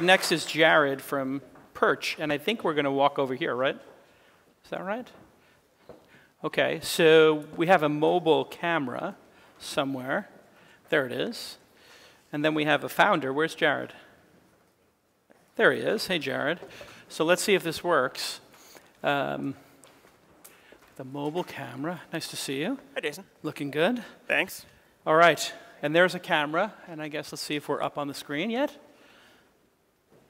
Next is Jared from Perch, and I think we're going to walk over here, right? Is that right? Okay, so we have a mobile camera somewhere. There it is. And then we have a founder. Where's Jared? There he is. Hey, Jared. So let's see if this works. The mobile camera. Nice to see you. Hi, Jason. Looking good. Thanks. All right. And there's a camera. And I guess let's see if we're up on the screen yet.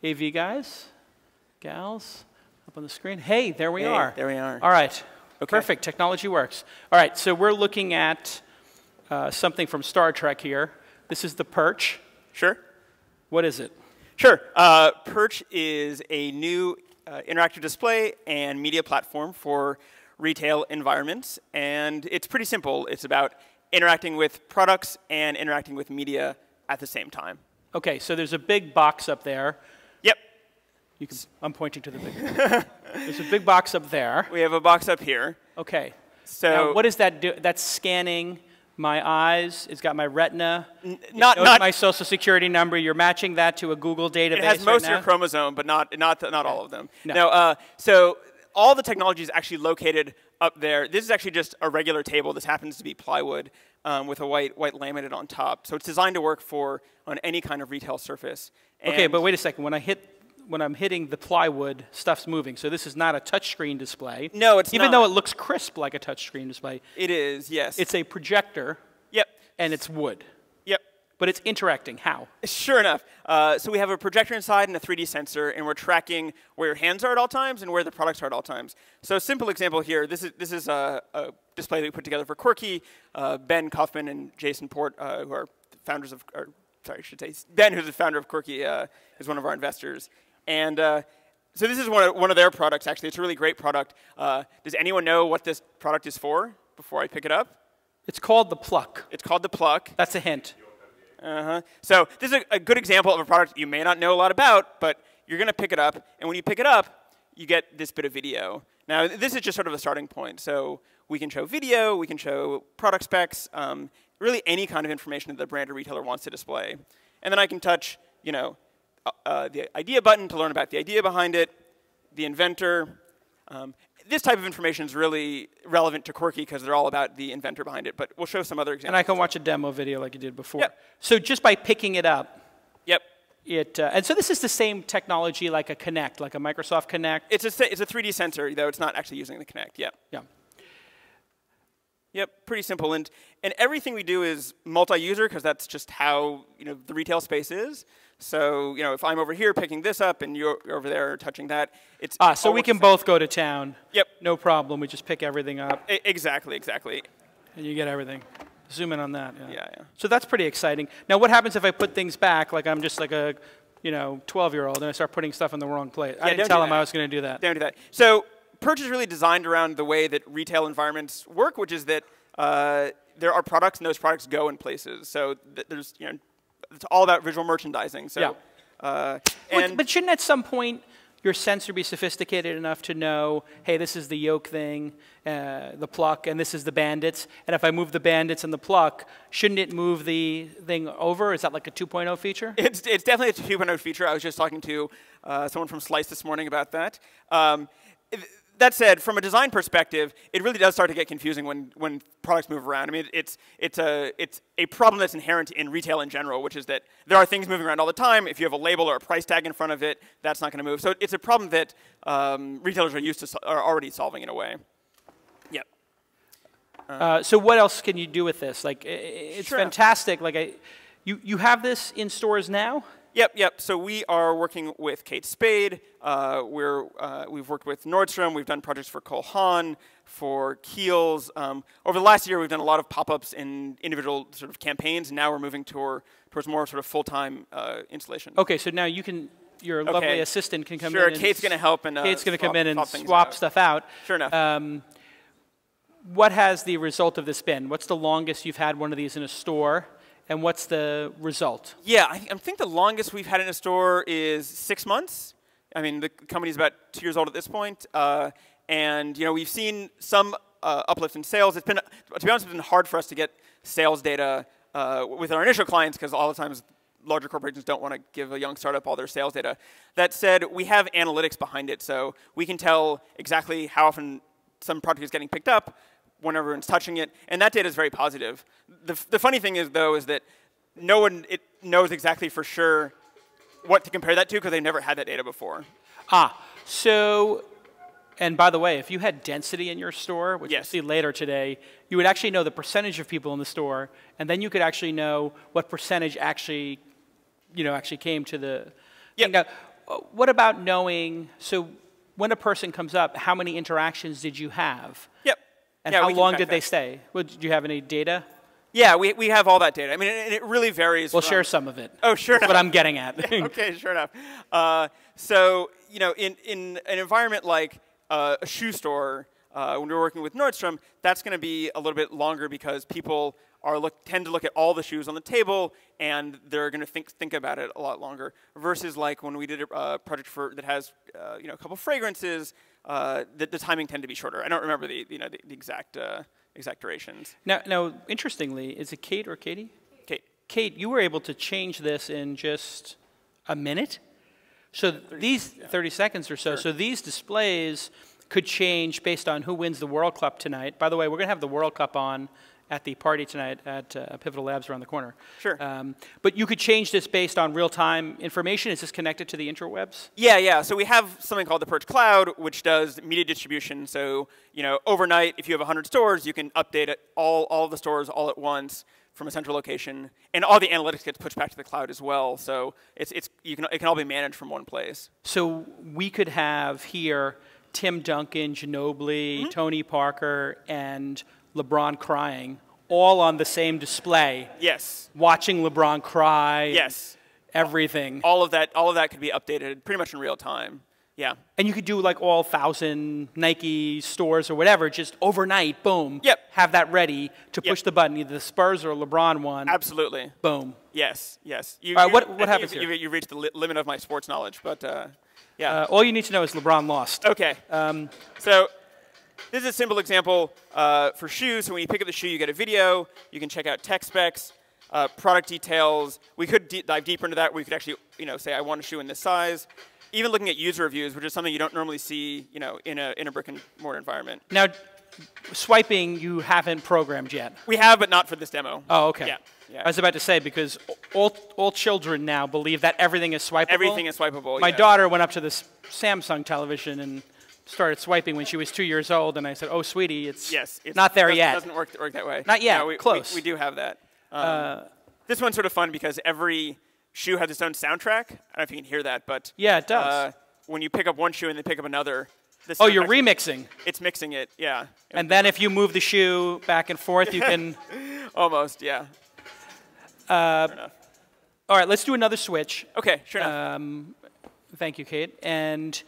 AV guys, gals, up on the screen. Hey, there we are. There we are. All right. Okay. Perfect. Technology works. All right. So we're looking at something from Star Trek here. This is the Perch. Sure. What is it? Sure. Perch is a new interactive display and media platform for retail environments. And it's pretty simple. It's about interacting with products and interacting with media at the same time. OK, so there's a big box up there. Yep. You can, I'm pointing to the big one. There's a big box up there. We have a box up here. OK. So now, what does that do? That's scanning my eyes. It's got my retina. Not my social security number. You're matching that to a Google database. It has most of your chromosome, but not all of them. No. Now, so all the technology is actually located up there. This is actually just a regular table. This happens to be plywood with a white laminate on top. So it's designed to work on any kind of retail surface. And OK, but wait a second. When I'm hitting the plywood, stuff's moving. So this is not a touchscreen display. No, it's not. Even though it looks crisp like a touchscreen display. It is, yes. It's a projector. Yep. And it's wood. Yep. But it's interacting. How? Sure enough. So we have a projector inside and a 3D sensor, and we're tracking where your hands are at all times and where the products are at all times. So a simple example here, this is a display that we put together for Quirky. Ben Kaufman and Jason Port, who are founders of, sorry, I should say, Ben, who's the founder of Quirky, is one of our investors. And so this is one of their products, actually. It's a really great product. Does anyone know what this product is for before I pick it up? It's called the Pluck. It's called the Pluck. That's a hint. So this is a good example of a product you may not know a lot about, but you're going to pick it up. And when you pick it up, you get this bit of video. Now, this is just sort of a starting point. So we can show video. We can show product specs, really any kind of information that the brand or retailer wants to display. And then I can touch, the idea button to learn about the idea behind it, the inventor. This type of information is really relevant to Quirky because they're all about the inventor behind it. But we'll show some other examples. And I can watch a demo video like you did before. Yep. So just by picking it up, yep. And so this is the same technology like a Kinect, like a Microsoft Kinect? It's a 3D sensor, though it's not actually using the Kinect. Yep. Yeah. Yep, pretty simple. And everything we do is multi-user because that's just how the retail space is. So if I'm over here picking this up and you're over there touching that, it's so we can both go to town. Yep. No problem. We just pick everything up. Exactly. And you get everything. Zoom in on that. Yeah. So that's pretty exciting. Now, what happens if I put things back, like I'm just like a 12-year-old, and I start putting stuff in the wrong place? I didn't tell him I was going to do that. Don't do that. So Perch is really designed around the way that retail environments work, which is that there are products, and those products go in places. So there's it's all about visual merchandising. So, yeah. But shouldn't at some point your sensor be sophisticated enough to know, hey, this is the yoke thing, the Pluck, and this is the bandits. And if I move the bandits and the Pluck, shouldn't it move the thing over? Is that like a 2.0 feature? It's definitely a 2.0 feature. I was just talking to someone from Slice this morning about that. That said, from a design perspective, it really does start to get confusing when products move around. I mean, it's a problem that's inherent in retail in general, which is that there are things moving around all the time. If you have a label or a price tag in front of it, that's not going to move. So it's a problem that retailers are already solving in a way. Yep. So what else can you do with this? Like, it's fantastic. Like, you have this in stores now? Yep. So we are working with Kate Spade. We've worked with Nordstrom. We've done projects for Cole Haan, for Kiehl's. Over the last year, we've done a lot of pop-ups in individual sort of campaigns, and now we're moving towards more sort of full-time installation. OK, so now your lovely assistant can come in. Sure, Kate's going to help. Kate's going to come in and swap stuff out. Sure enough. What has the result of this been? What's the longest you've had one of these in a store? And what's the result? Yeah, I think the longest we've had in a store is 6 months. I mean, the company's about 2 years old at this point. And we've seen some uplift in sales. It's been, to be honest, it's been hard for us to get sales data with our initial clients because all the times larger corporations don't want to give a young startup all their sales data. That said, we have analytics behind it, so we can tell exactly how often some product is getting picked up, when everyone's touching it, and that data is very positive. The funny thing is, though, is that no one knows exactly for sure what to compare that to because they've never had that data before. So, and by the way, if you had density in your store, which you'll see later today, you would actually know the percentage of people in the store, and then you could actually know what percentage actually came to the thing. Now, what about knowing, so when a person comes up, how many interactions did you have? And how long did they stay? Well, did you have any data? Yeah, we have all that data. I mean, it really varies. We'll share some of it. Oh, sure. That's what I'm getting at. Okay, sure enough. So, in an environment like a shoe store, when we're working with Nordstrom, that's going to be a little bit longer because people tend to look at all the shoes on the table, and they're going to think about it a lot longer. Versus like when we did a project that has a couple fragrances, the timing tend to be shorter. I don't remember the exact durations. Now, interestingly, is it Kate or Katie? Kate. Kate, you were able to change this in just a minute. So 30 seconds or so. Sure. So these displays could change based on who wins the World Cup tonight. By the way, we're going to have the World Cup on at the party tonight at Pivotal Labs around the corner. Sure. But you could change this based on real-time information. Is this connected to the interwebs? Yeah. So we have something called the Perch Cloud, which does media distribution. So overnight, if you have 100 stores, you can update all the stores all at once from a central location, and all the analytics gets pushed back to the cloud as well. So it can all be managed from one place. So we could have here Tim Duncan, Ginobili, Tony Parker, and LeBron crying, all on the same display. Yes. Watching LeBron cry. Yes. Everything. All of that could be updated pretty much in real time. Yeah. And you could do like all 1,000 Nike stores or whatever, just overnight, boom. Yep. Have that ready to push the button, either the Spurs or LeBron one. Absolutely. Boom. Yes. All right, what happens here? You reached the limit of my sports knowledge, but yeah. All you need to know is LeBron lost. Okay. So this is a simple example for shoes. So when you pick up the shoe, you get a video. You can check out tech specs, product details. We could dive deeper into that. We could actually, say I want a shoe in this size. Even looking at user reviews, which is something you don't normally see, in a brick and mortar environment. Now, swiping you haven't programmed yet. We have, but not for this demo. Oh, okay. Yeah. I was about to say, because all children now believe that everything is swipeable. Everything is swipeable. My daughter went up to this Samsung television and started swiping when she was 2 years old, and I said, "Oh, sweetie, it's not there yet." It doesn't work that way. Not yet. No, close. We do have that. This one's sort of fun because every shoe has its own soundtrack. I don't know if you can hear that, but yeah, it does. When you pick up one shoe and then pick up another, oh, you're remixing. It's mixing it, yeah. And then if you move the shoe back and forth, you can. Almost, yeah. All right, let's do another switch. Okay, sure enough. Thank you, Kate. And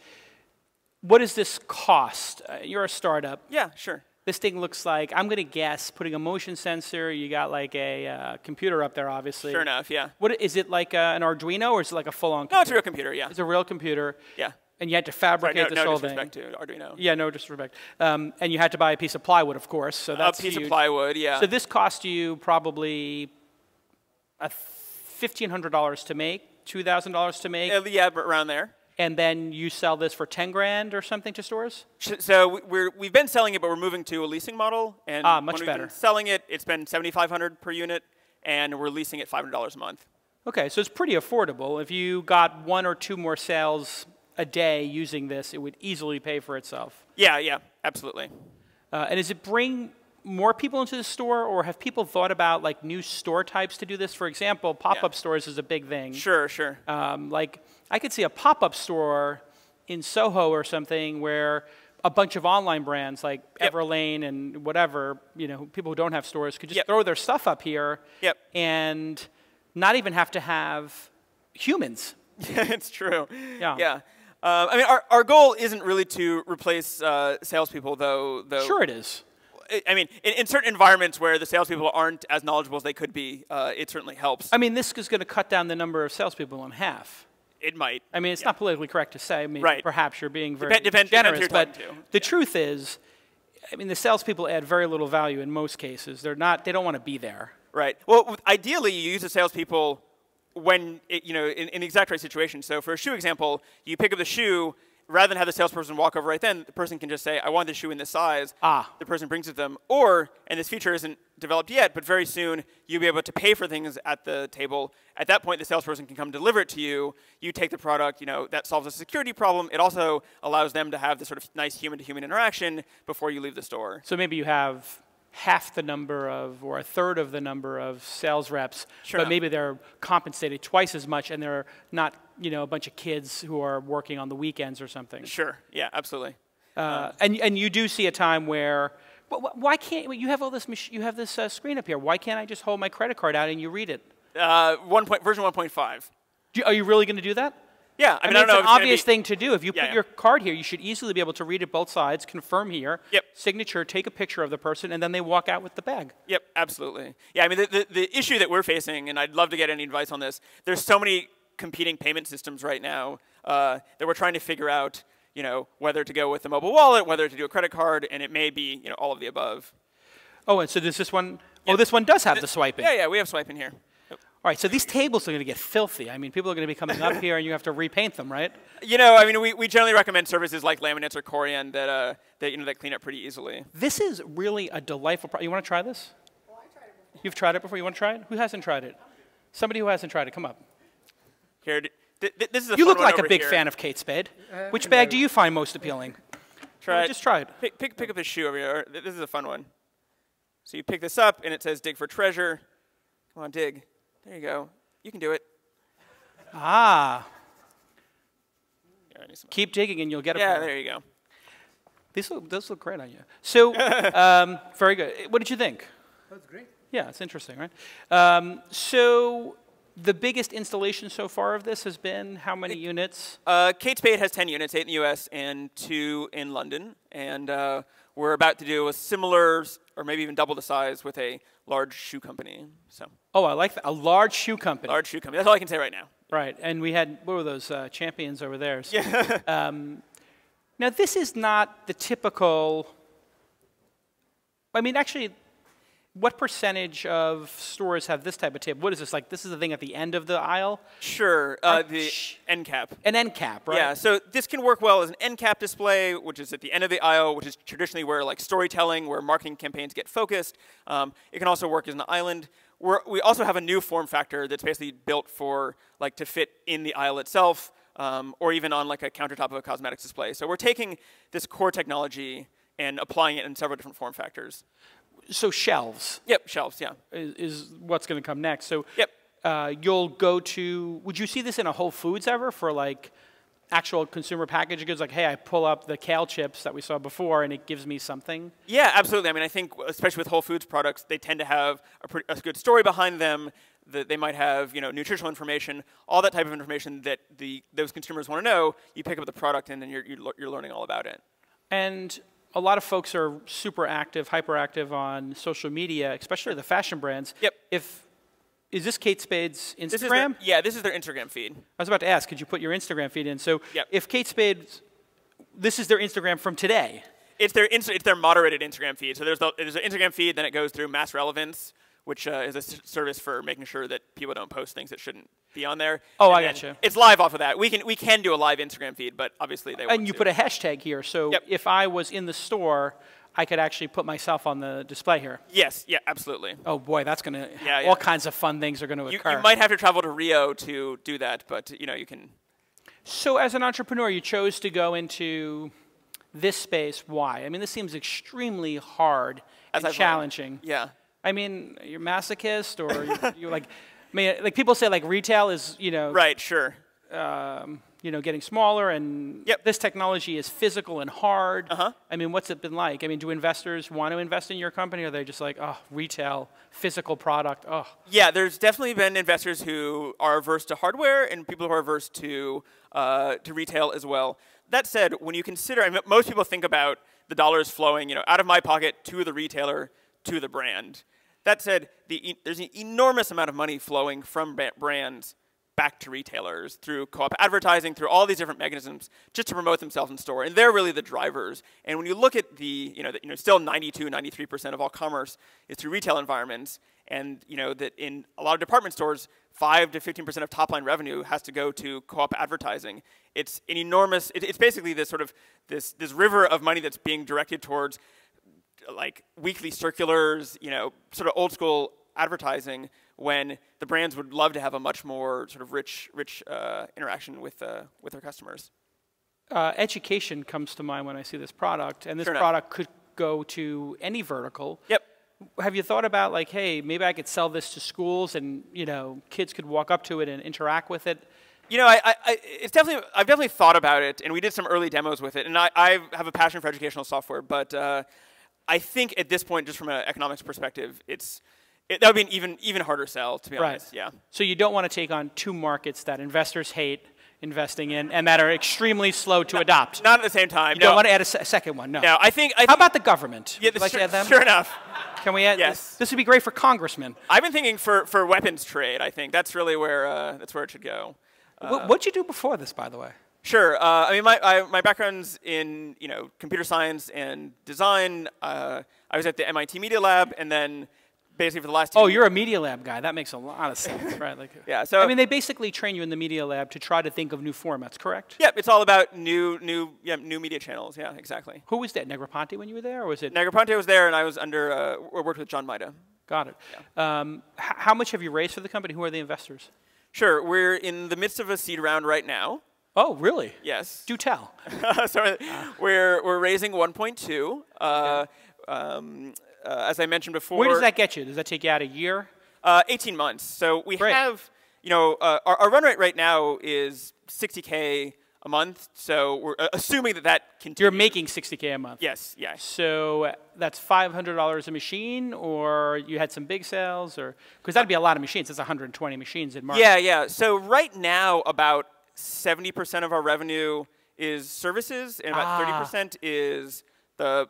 what does this cost? You're a startup. Yeah, sure. This thing looks like, I'm going to guess, putting a motion sensor, you got like a computer up there, obviously. Sure enough, yeah. What is it, like an Arduino, or is it like a full-on computer? No, it's a real computer, yeah. It's a real computer. Yeah. And you had to fabricate this whole thing. No disrespect to Arduino. Yeah, no disrespect. And you had to buy a piece of plywood, of course, so that's a piece huge. of plywood, yeah. So this cost you probably $1,500 to make, $2,000 to make. Yeah, around there. And then you sell this for 10 grand or something to stores? So we've been selling it, but we're moving to a leasing model. And much when better. We've been selling it, it's been $7,500 per unit, and we're leasing it $500 a month. Okay, so it's pretty affordable. If you got 1 or 2 more sales a day using this, it would easily pay for itself. Yeah, absolutely. And does it bring more people into the store, or have people thought about like new store types to do this? For example, pop-up stores is a big thing. Sure. Like I could see a pop-up store in Soho or something where a bunch of online brands like Everlane and whatever, people who don't have stores could just throw their stuff up here and not even have to have humans. Yeah, it's true. Yeah. I mean, our goal isn't really to replace salespeople, though. Sure it is. I mean, in certain environments where the salespeople aren't as knowledgeable as they could be, it certainly helps. I mean, this is going to cut down the number of salespeople in half. It might. I mean, it's not politically correct to say. I mean, perhaps you're being very generous, but the truth is, I mean, the salespeople add very little value in most cases. They don't want to be there. Right. Well, ideally, you use the salespeople when in the exact right situation. So for a shoe example, you pick up the shoe. Rather than have the salesperson walk over right then, the person can just say, I want this shoe in this size. The person brings it to them. Or, and this feature isn't developed yet, but very soon you'll be able to pay for things at the table. At that point, the salesperson can come deliver it to you. You take the product. That solves a security problem. It also allows them to have this sort of nice human-to-human interaction before you leave the store. So maybe you have half the number of, or a third of the number of sales reps, but maybe they're compensated twice as much, and they're not, a bunch of kids who are working on the weekends or something. Sure. Yeah. Absolutely. And you do see a time where, why can't you have all this? You have this screen up here. Why can't I just hold my credit card out and you read it? Version 1.5. Are you really going to do that? Yeah, I mean, I don't know. It's an obvious thing to do. If you put your card here, you should easily be able to read it both sides, confirm here, signature, take a picture of the person, and then they walk out with the bag. Yep, absolutely. Yeah, I mean, the issue that we're facing, and I'd love to get any advice on this, there's so many competing payment systems right now that we're trying to figure out, whether to go with a mobile wallet, whether to do a credit card, and it may be, all of the above. Oh, and so does this one, this one does have the swiping. Yeah, we have swiping here. All right, so these tables are going to get filthy. I mean, people are going to be coming up here, and you have to repaint them, right? I mean, we generally recommend services like laminates or Corian that clean up pretty easily. This is really a delightful product. You want to try this? Oh, I tried it before. You've tried it before? You want to try it? Who hasn't tried it? Somebody who hasn't tried it, come up. Here, this is a You fun look one like a over big here. fan of Kate Spade. Which bag do you find most appealing? Try it. Just try it. Pick up this shoe over here. This is a fun one. So you pick this up, and it says dig for treasure. Come on, dig. There you go. You can do it. Ah. Yeah, Keep digging and you'll get it. Yeah, there you go. Those look great on you. So, very good. What did you think? That's great. Yeah, it's interesting, right? So, the biggest installation so far of this has been how many units? Kate Spade has 10 units, 8 in the US and 2 in London. And we're about to do a similar, or maybe even double the size, with a large shoe company. So. Oh, I like that. A large shoe company. Large shoe company. That's all I can say right now. Right. And we had, what were those, champions over there? So, Yeah. Now, this is not the typical, I mean, actually, what percentage of stores have this type of table? What is this, like, this is the thing at the end of the aisle? Sure, the end cap. An end cap, right? Yeah, so this can work well as an end cap display, which is at the end of the aisle, which is traditionally where like storytelling, where marketing campaigns get focused. It can also work as an island. We also have a new form factor that's basically built for like to fit in the aisle itself, or even on like a countertop of a cosmetics display. So we're taking this core technology and applying it in several different form factors. So shelves. Yep, shelves, yeah. Is what's going to come next. So yep. You'll go to, would you see this in a Whole Foods ever for like actual consumer packaged goods? Like, hey, I pull up the kale chips that we saw before and it gives me something? Yeah, absolutely. I mean, I think especially with Whole Foods products, they tend to have a good story behind them. That they might have, nutritional information, all that type of information that those consumers want to know. You pick up the product and then you're learning all about it. And a lot of folks are super active, hyperactive on social media, especially the fashion brands. Yep. Is this Kate Spade's Instagram? This is their Instagram feed. I was about to ask, could you put your Instagram feed in? So yep. If Kate Spade's, this is their Instagram from today. It's their moderated Instagram feed. So there's an Instagram feed, then it goes through mass relevance, which is a service for making sure that people don't post things that shouldn't be on there. Oh, I gotcha. It's live off of that. We can do a live Instagram feed, but obviously they won't. And you put a hashtag here, so yep. If I was in the store, I could actually put myself on the display here. Yes, yeah, absolutely. Oh boy, that's going to, all kinds of fun things are going to occur. You might have to travel to Rio to do that, but you can. So as an entrepreneur, you chose to go into this space. Why? I mean, this seems extremely hard and challenging. Yeah. I mean, you're masochist, or you're like, I mean, like people say, like retail is, right, sure, getting smaller, and yep. This technology is physical and hard. Uh-huh. I mean, what's it been like? I mean, do investors want to invest in your company, or are they just like, oh, retail, physical product, oh? Yeah, there's definitely been investors who are averse to hardware, and people who are averse to retail as well. That said, when you consider, I mean, most people think about the dollars flowing, out of my pocket to the retailer to the brand. That said, there's an enormous amount of money flowing from brands back to retailers through co-op advertising, through all these different mechanisms, just to promote themselves in store. And they're really the drivers. And when you look at still 92, 93% of all commerce is through retail environments. And that in a lot of department stores, 5 to 15% of top-line revenue has to go to co-op advertising. It's an enormous. It's basically this sort of this river of money that's being directed towards like weekly circulars, sort of old school advertising, when the brands would love to have a much more sort of rich interaction with their customers. Education comes to mind when I see this product, and this Sure product could go to any vertical. Yep. Have you thought about like, hey, maybe I could sell this to schools, and kids could walk up to it and interact with it? I've definitely thought about it, and we did some early demos with it, and I have a passion for educational software, but I think at this point, just from an economics perspective, that would be an even harder sell, to be honest. Yeah. So you don't want to take on two markets that investors hate investing in and that are extremely slow to adopt. Not at the same time. You don't want to add a second one. No. No, I think. How about the government? Yeah, would you like to add them? Sure enough. Can we add? Yes. This would be great for congressmen. I've been thinking for weapons trade. I think that's really where it should go. What'd you do before this, by the way? Sure. I mean, my background's in computer science and design. I was at the MIT Media Lab, and then basically for the last 2 years. You're a Media Lab guy. That makes a lot of sense, right? Like, yeah. So I mean, they basically train you in the Media Lab to try to think of new formats, correct? Yep. It's all about new media channels. Yeah, exactly. Who was that? Negroponte when you were there, or was it? Negroponte was there, and I was worked with John Maida. Got it. Yeah. How much have you raised for the company? Who are the investors? Sure. We're in the midst of a seed round right now. Oh, really? Yes. Do tell. So we're raising 1.2. As I mentioned before. Where does that get you? Does that take you out a year? 18 months. So we have, our run rate right now is $60K a month. So we're assuming that continues. You're making $60K a month. Yes. Yeah. So that's $500 a machine, or you had some big sales, or because that'd be a lot of machines. That's 120 machines in market. Yeah. So right now, about 70% of our revenue is services, and about 30% is the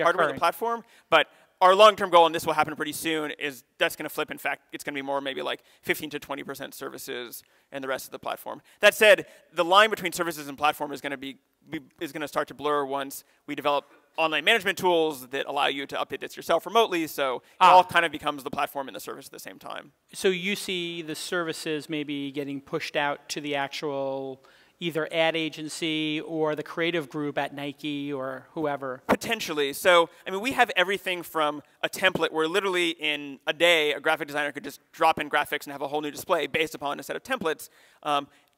hardware of the platform. But our long-term goal, and this will happen pretty soon, is that's going to flip. In fact, it's going to be more maybe like 15 to 20% services and the rest of the platform. That said, the line between services and platform is going to start to blur once we develop online management tools that allow you to update this yourself remotely. So it all kind of becomes the platform and the service at the same time. So you see the services maybe getting pushed out to the actual either ad agency or the creative group at Nike or whoever? Potentially. So, I mean, we have everything from a template where literally in a day a graphic designer could just drop in graphics and have a whole new display based upon a set of templates,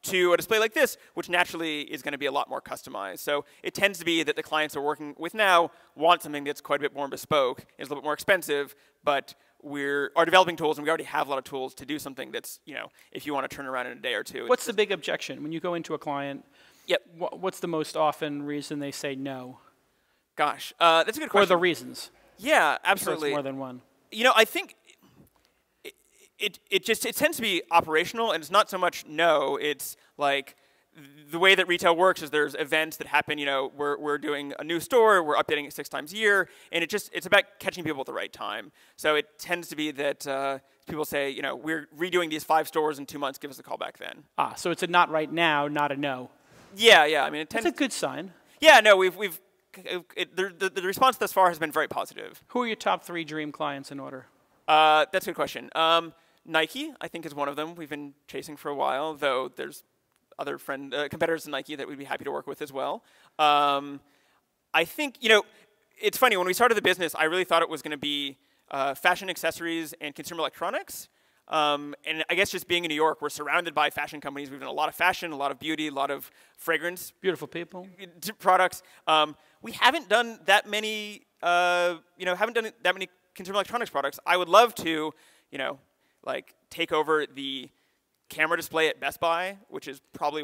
to a display like this, which naturally is going to be a lot more customized. So it tends to be that the clients we're working with now want something that's quite a bit more bespoke, is a little bit more expensive, but we are developing tools, and we already have a lot of tools to do something that's, if you want to turn around in a day or two. What's the big objection when you go into a client? Yep. What's the most often reason they say no? Gosh, that's a good question. Or the reasons? Yeah, absolutely. I'm sure it's more than one. I think it tends to be operational, and it's not so much no. It's like the way that retail works is there's events that happen. We're doing a new store, we're updating it 6 times a year, and it's about catching people at the right time. So it tends to be that people say, we're redoing these 5 stores in 2 months. Give us a call back then. So it's a not right now, not a no. Yeah. I mean, that's a good sign. Yeah. No, the response thus far has been very positive. Who are your top 3 dream clients in order? That's a good question. Nike, I think, is one of them. We've been chasing for a while, though there's other competitors to Nike that we'd be happy to work with as well. I think, it's funny, when we started the business, I really thought it was going to be fashion accessories and consumer electronics. And I guess just being in New York, we're surrounded by fashion companies. We've done a lot of fashion, a lot of beauty, a lot of fragrance. Beautiful people. Products. We haven't done that many, consumer electronics products. I would love to, take over the camera display at Best Buy, which is probably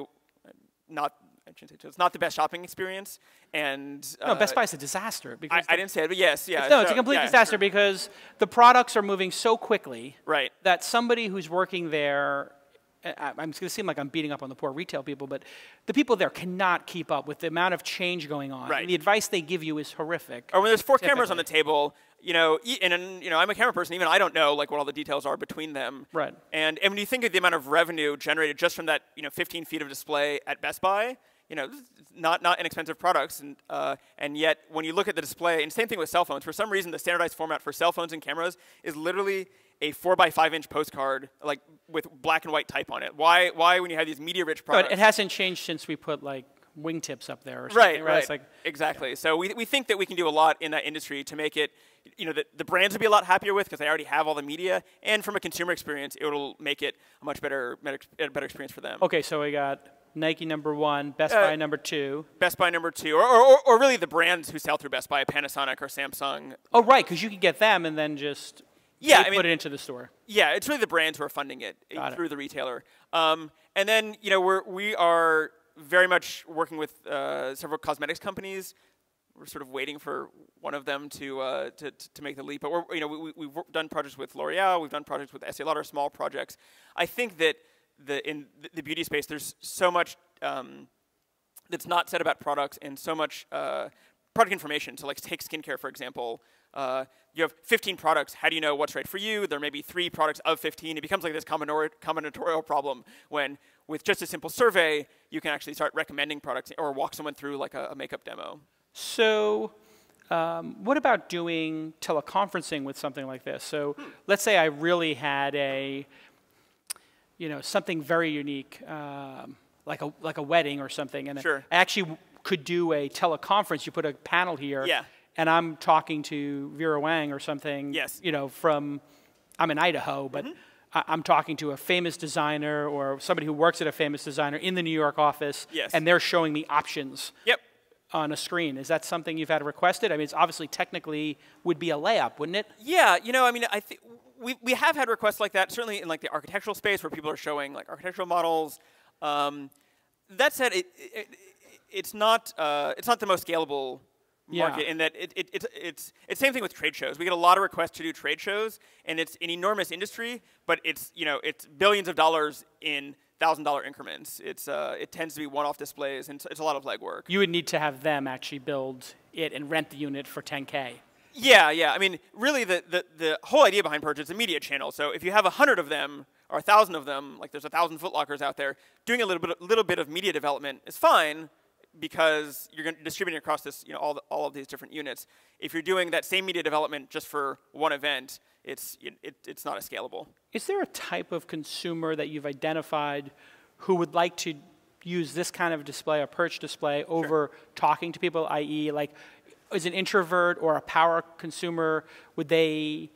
it's not the best shopping experience. And no, Best Buy is a disaster. Because I didn't say it, but yes, yeah. It's a complete disaster because the products are moving so quickly that somebody who's working there, I'm going to seem like I'm beating up on the poor retail people, but the people there cannot keep up with the amount of change going on. And the advice they give you is horrific. Or when there's 4 cameras on the table, and I'm a camera person, even I don't know what all the details are between them. Right. And when you think of the amount of revenue generated just from that 15 feet of display at Best Buy, not inexpensive products, and yet when you look at the display, and same thing with cell phones, for some reason the standardized format for cell phones and cameras is literally a 4x5-inch postcard like with black and white type on it? Why when you have these media-rich products? But it hasn't changed since we put like wingtips up there or something, right? It's like, exactly. So we think that we can do a lot in that industry to make it, the brands will be a lot happier with because they already have all the media, and from a consumer experience, it will make it a much better experience for them. Okay, so we got Nike #1, Best Buy #2. Best Buy #2, or really the brands who sell through Best Buy, Panasonic or Samsung. Oh, right, because you could get them and then just put it into the store. Yeah, it's really the brands who are funding it through the retailer. And then we are very much working with several cosmetics companies. We're sort of waiting for one of them to make the leap. But we've done projects with L'Oreal, we've done projects with Estée Lauder, small projects. I think that in the beauty space, there's so much that's not said about products and so much product information. So like take skincare, for example. You have 15 products. How do you know what's right for you? There may be 3 products of 15. It becomes like this combinatorial problem when with just a simple survey, you can actually start recommending products or walk someone through like a makeup demo. So what about doing teleconferencing with something like this? So let's say I really had something very unique, like a wedding or something, and Sure. I actually could do a teleconference. You put a panel here, and I'm talking to Vera Wang or something. Yes. I'm in Idaho, but I'm talking to a famous designer or somebody who works at a famous designer in the New York office, and they're showing me options. Yep. On a screen. Is that something you've had requested? I mean, it's obviously technically would be a layup, wouldn't it? Yeah, I think we have had requests like that, certainly in like the architectural space where people are showing like architectural models. That said, it's not the most scalable market in that it's same thing with trade shows. We get a lot of requests to do trade shows, and it's an enormous industry, but it's billions of dollars in $1,000 increments. It tends to be one-off displays, and it's a lot of legwork. You would need to have them actually build it and rent the unit for $10K. Yeah. I mean, really, the whole idea behind Perch is a media channel. So if you have 100 of them or 1,000 of them, like there's 1,000 Foot Lockers out there, doing a little bit of media development is fine because you're going to distribute it across this, all of these different units. If you're doing that same media development just for one event, it's not as scalable. Is there a type of consumer that you've identified who would like to use this kind of display, a Perch display, over talking to people, i.e., like, is an introvert or a power consumer, would they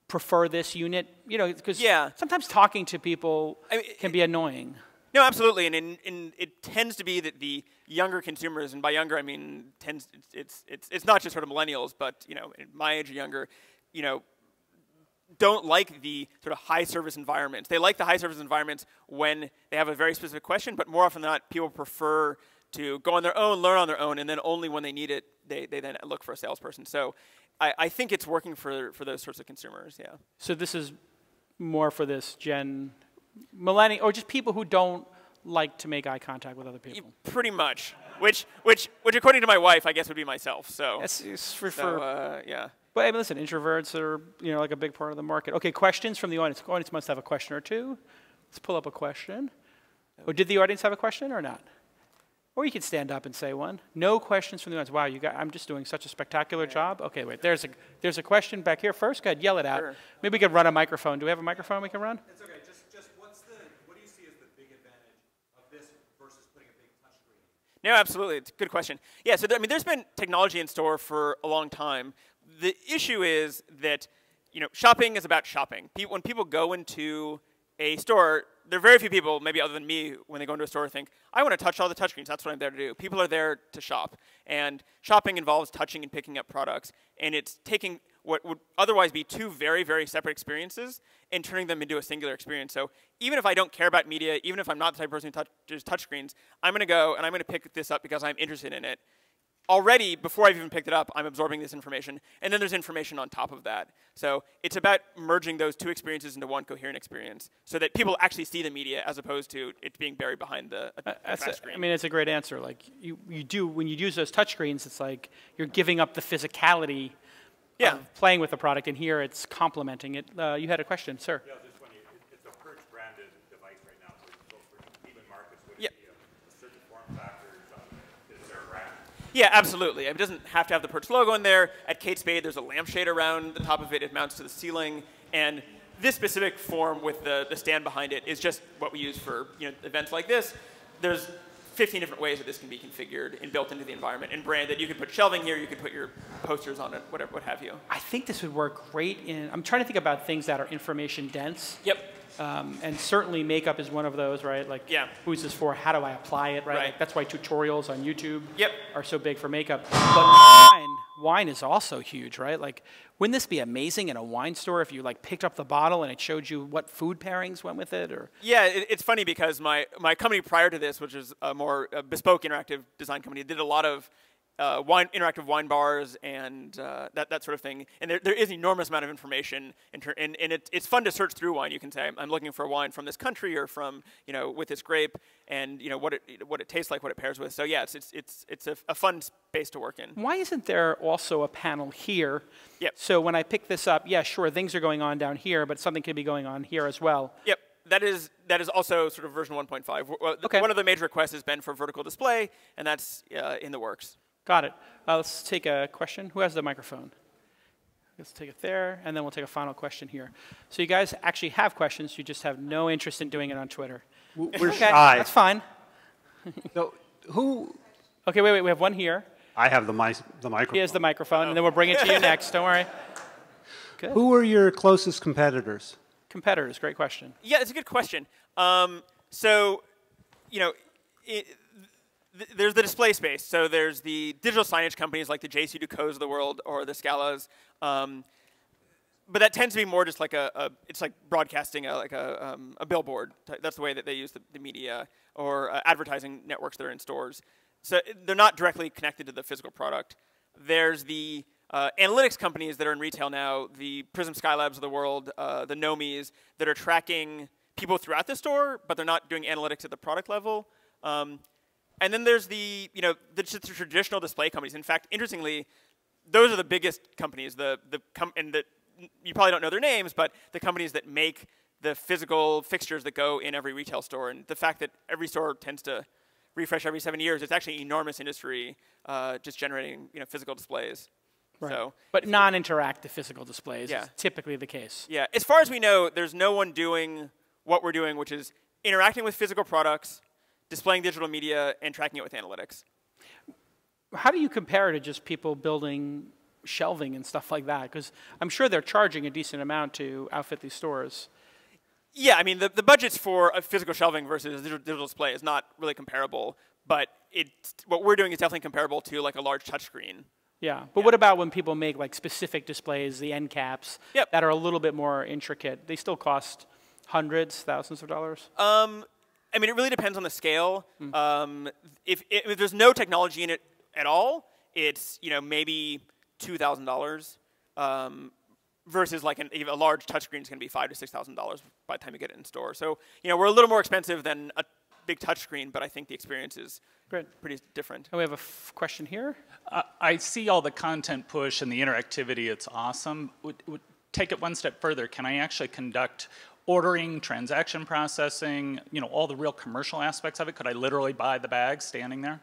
prefer this unit? Because sometimes talking to people can be annoying. No, absolutely, and it tends to be that the younger consumers, and by younger I mean it's not just sort of millennials, but my age or younger, don't like the sort of high service environments. They like the high service environments when they have a very specific question, but more often than not, people prefer to go on their own, learn on their own, and then only when they need it, they then look for a salesperson. So I think it's working for those sorts of consumers, yeah. So this is more for this Gen millennial, or just people who don't like to make eye contact with other people? Pretty much, which according to my wife, I guess would be myself, so. It's yeah. But I mean, listen, introverts are like a big part of the market. Okay, questions from the audience. The audience must have a question or two. Let's pull up a question. Or did the audience have a question or not? Or you could stand up and say one. No questions from the audience. Wow, I'm just doing such a spectacular job. Okay, wait, there's a question back here first. Go ahead, yell it out. Sure. Maybe we could run a microphone. Do we have a microphone we can run? It's okay. Just what do you see as the big advantage of this versus putting a big touchscreen? No, absolutely. It's a good question. Yeah, so there's been technology in store for a long time. The issue is that shopping is about shopping. When people go into a store, there are very few people, maybe other than me, when they go into a store think, I want to touch all the touchscreens. That's what I'm there to do. People are there to shop. And shopping involves touching and picking up products. And it's taking what would otherwise be two very, very separate experiences and turning them into a singular experience. So even if I don't care about media, even if I'm not the type of person who touches touchscreens, I'm going to go and I'm going to pick this up because I'm interested in it. Already, before I've even picked it up, I'm absorbing this information, and then there's information on top of that. So it's about merging those two experiences into one coherent experience so that people actually see the media as opposed to it being buried behind the screen. I mean, it's a great answer. Like, when you use those touchscreens, it's like you're giving up the physicality of playing with the product, and here it's complementing it. You had a question, sir. Yeah, just when it's a Perch branded device right now, so it's both for even markets, would it be a certain form factors? Is there a brand? Yeah, absolutely. It doesn't have to have the Perch logo in there. At Kate Spade, there's a lampshade around the top of it. It mounts to the ceiling. And this specific form with the stand behind it is just what we use for events like this. There's 15 different ways that this can be configured and built into the environment and branded. You could put shelving here. You could put your posters on it, whatever, what have you. I think this would work great in, I'm trying to think about things that are information dense. Yep. And certainly makeup is one of those, right? Like, who's this for? How do I apply it, right? Like, that's why tutorials on YouTube are so big for makeup. But wine is also huge, right? Like, wouldn't this be amazing in a wine store if you like picked up the bottle and it showed you what food pairings went with it? Or yeah, it's funny because my company prior to this, which is a more bespoke interactive design company, did a lot of interactive wine bars and that sort of thing. And there is an enormous amount of information, and it's fun to search through wine. You can say, I'm looking for a wine from this country or from, with this grape, and what it tastes like, what it pairs with. So yeah, it's a fun space to work in. Why isn't there also a panel here? Yep. So when I pick this up, yeah, sure, things are going on down here, but something could be going on here as well. Yep. That is also sort of version 1.5. Okay. One of the major requests has been for vertical display, and that's in the works. Got it. Let's take a question. Who has the microphone? Let's take it there, and then we'll take a final question here. So you guys actually have questions. You just have no interest in doing it on Twitter. We're shy. That's fine. So who? Okay, wait. We have one here. I have the microphone. He has the microphone, and then we'll bring it to you next. Don't worry. Good. Who are your closest competitors? Competitors, great question. Yeah, it's a good question. There's the display space. So there's the digital signage companies like the JC2Co's of the world or the Scalas. But that tends to be more just like it's like broadcasting a billboard. That's the way that they use the media, or advertising networks that are in stores. So they're not directly connected to the physical product. There's the analytics companies that are in retail now, the Prism Skylabs of the world, the Nomis, that are tracking people throughout the store, but they're not doing analytics at the product level. And then there's the traditional display companies. In fact, interestingly, those are the biggest companies. You probably don't know their names, but the companies that make the physical fixtures that go in every retail store. And the fact that every store tends to refresh every 7 years, it's actually an enormous industry just generating physical displays. Right. So, but non-interactive physical displays is typically the case. Yeah. As far as we know, there's no one doing what we're doing, which is interacting with physical products, displaying digital media, and tracking it with analytics. How do you compare to just people building shelving and stuff like that? Because I'm sure they're charging a decent amount to outfit these stores. Yeah, I mean, the budgets for a physical shelving versus a digital display is not really comparable, but what we're doing is definitely comparable to like a large touchscreen. Yeah, but what about when people make like specific displays, the end caps, that are a little bit more intricate? They still cost hundreds, thousands of dollars? I mean, it really depends on the scale. If there's no technology in it at all, it's maybe $2,000 versus like a large touchscreen is going to be $5,000 to $6,000 by the time you get it in store. So we're a little more expensive than a big touchscreen, but I think the experience is pretty different. And we have a question here. I see all the content push and the interactivity. It's awesome. Would take it one step further. Can I actually conduct ordering, transaction processing, all the real commercial aspects of it? Could I literally buy the bag standing there?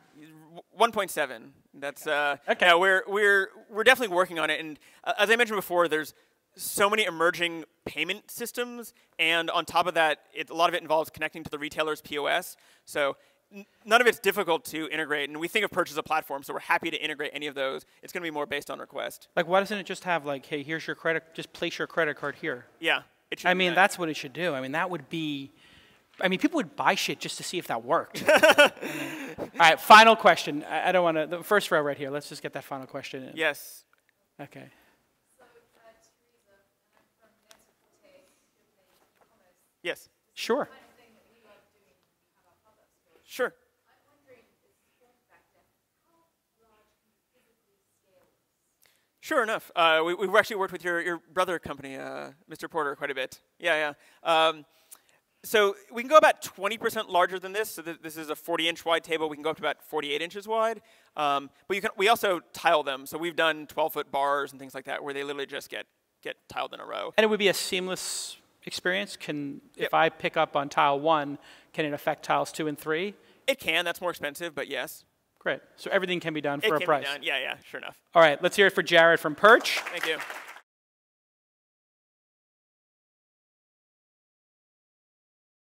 1.7. That's okay. Yeah, we're definitely working on it, and as I mentioned before, there's so many emerging payment systems, and on top of that, a lot of it involves connecting to the retailer's POS. So none of it's difficult to integrate, and we think of Perch as a platform, so we're happy to integrate any of those. It's going to be more based on request. Like, why doesn't it just have like, hey, here's your just place your credit card here? Yeah. I mean, that's what it should do. I mean, that would be, people would buy shit just to see if that worked. All right, final question. I don't want to, the first row right here. Let's just get that final question in. Yes. Okay. So, Teresa, from Metropolitan Pavilion. Yes. Sure. The kind of thing that we love doing when we have our pop-up stores. Sure. I'm wondering, as a form factor, how large can you physically scale this? Sure enough. We've actually worked with your brother company, Mr. Porter, quite a bit. Yeah. So we can go about 20% larger than this. So this is a 40-inch wide table. We can go up to about 48 inches wide. But we also tile them. So we've done 12-foot bars and things like that where they literally just get tiled in a row. And it would be a seamless experience? If I pick up on tile 1, can it affect tiles 2 and 3? It can. That's more expensive, but yes. Great. So everything can be done for a price. It can be done. Yeah, sure enough. All right, let's hear it for Jared from Perch. Thank you.